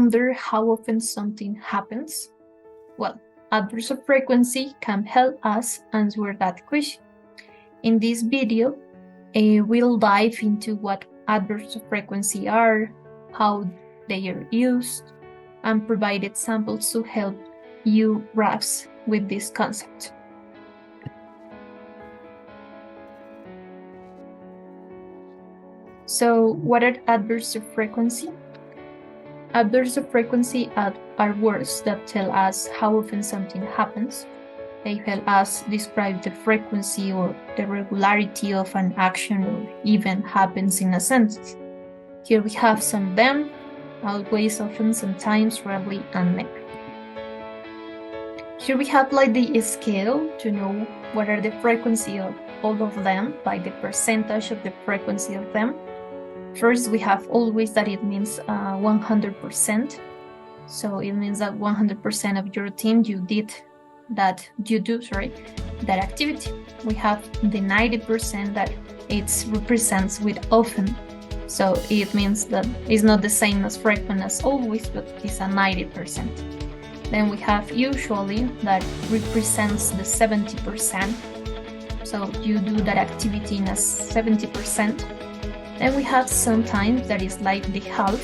wonder how often something happens? Well, adverbs of frequency can help us answer that question. In this video, we'll dive into what adverbs of frequency are, how they are used, and provide examples to help you grasp with this concept. So, what are adverbs of frequency? Adverbs of frequency are words that tell us how often something happens. They help us describe the frequency or the regularity of an action or event happens in a sentence. Here we have some of them: always, often, sometimes, rarely, and never. Here we have like the scale to know what are the frequency of all of them, like the percentage of the frequency of them. First, we have always, that it means 100%. So it means that 100% of your team you do that activity. We have the 90% that it represents with often. So it means that it's not the same as frequent as always, but it's a 90%. Then we have usually, that represents the 70%. So you do that activity in a 70%. Then we have sometimes, that is like the half.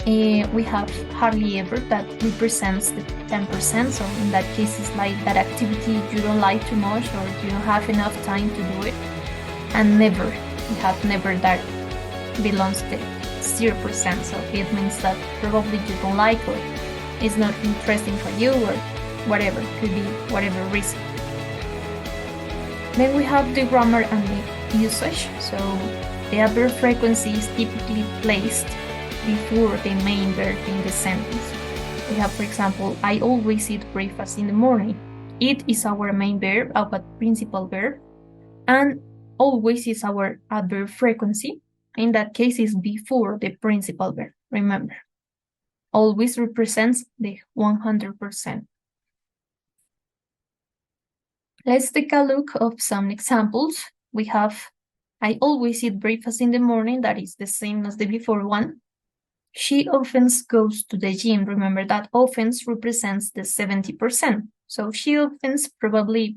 We have hardly ever, that represents the 10%. So in that case, it's like that activity you don't like too much or you don't have enough time to do it. And never, we have never, that belongs to 0%. So it means that probably you don't like or it's not interesting for you or whatever, could be whatever reason. Then we have the grammar and the usage. So the adverb frequency is typically placed before the main verb in the sentence. We have, for example, I always eat breakfast in the morning. It is our main verb, our principal verb, and always is our adverb frequency. In that case, is before the principal verb, remember. Always represents the 100%. Let's take a look of some examples. We have I always eat breakfast in the morning, that is the same as the before one. She often goes to the gym. Remember that often represents the 70%. So she often, probably,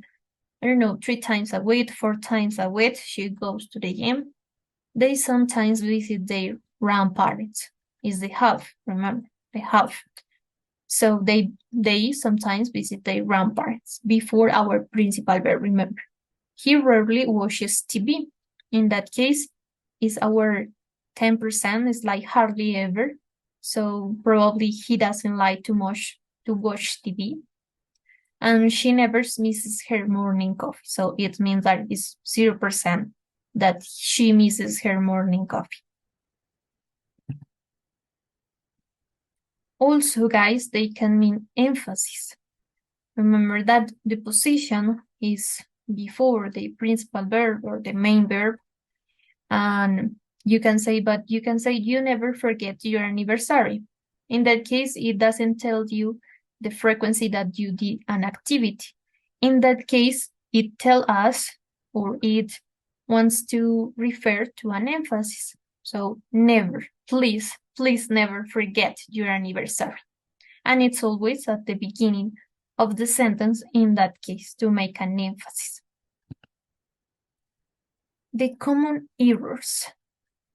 3 times a week, 4 times a week, she goes to the gym. They sometimes visit their grandparents. Is the half, remember, the half. So they sometimes visit their grandparents before our principal verb, remember. He rarely watches TV. In that case, is our 10%, is like hardly ever. So probably he doesn't like too much to watch TV. And she never misses her morning coffee. So it means that it's 0% that she misses her morning coffee. Also, guys, they can mean emphasis. Remember that the position is before the principal verb or the main verb. And you can say you never forget your anniversary. In that case, it doesn't tell you the frequency that you did an activity. In that case, it tells us, or it wants to refer to an emphasis. So never, please never forget your anniversary. And it's always at the beginning of the sentence in that case to make an emphasis. The common errors.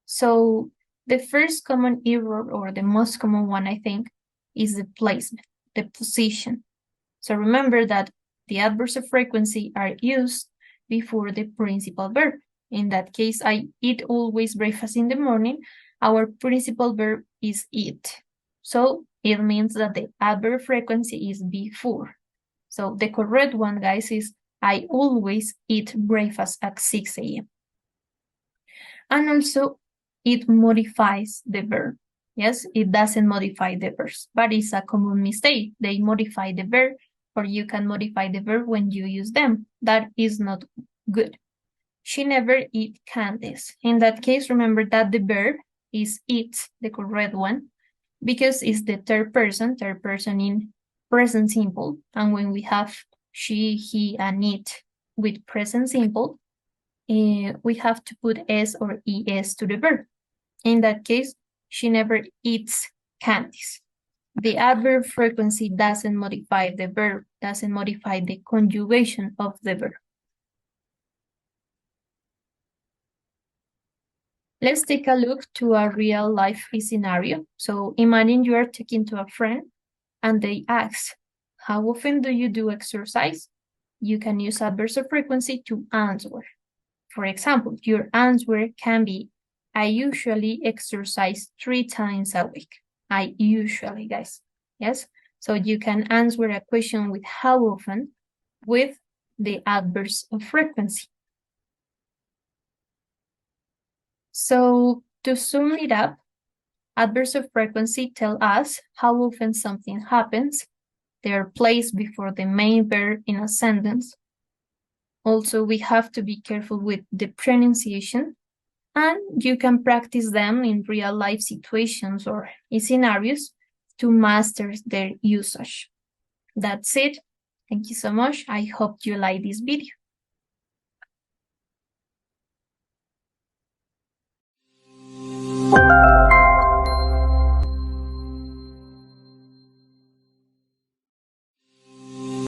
So the first common error, or the most common one, I think, is the placement, the position. So remember that the adverbs of frequency are used before the principal verb. In that case, I eat always breakfast in the morning. Our principal verb is eat. So it means that the adverb frequency is before. So the correct one, guys, is I always eat breakfast at 6 a.m. And also, it modifies the verb. Yes, it doesn't modify the verbs, but it's a common mistake. They modify the verb, or you can modify the verb when you use them. That is not good. She never eat candies. In that case, remember that the verb is eat, the correct one, because it's the third person in present simple. And when we have she, he, and it with present simple, we have to put s or es to the verb. In that case, she never eats candies. The adverb frequency doesn't modify the verb, doesn't modify the conjugation of the verb. Let's take a look to a real life scenario. So imagine you are talking to a friend and they ask, how often do you do exercise? You can use adverbs of frequency to answer. For example, your answer can be, I usually exercise 3 times a week. I usually, guys. Yes? So you can answer a question with how often with the adverbs of frequency. So to sum it up, adverbs of frequency tell us how often something happens. They are placed before the main verb in a sentence. Also, we have to be careful with the pronunciation, and you can practice them in real life situations or in scenarios to master their usage. That's it. Thank you so much. I hope you like this video.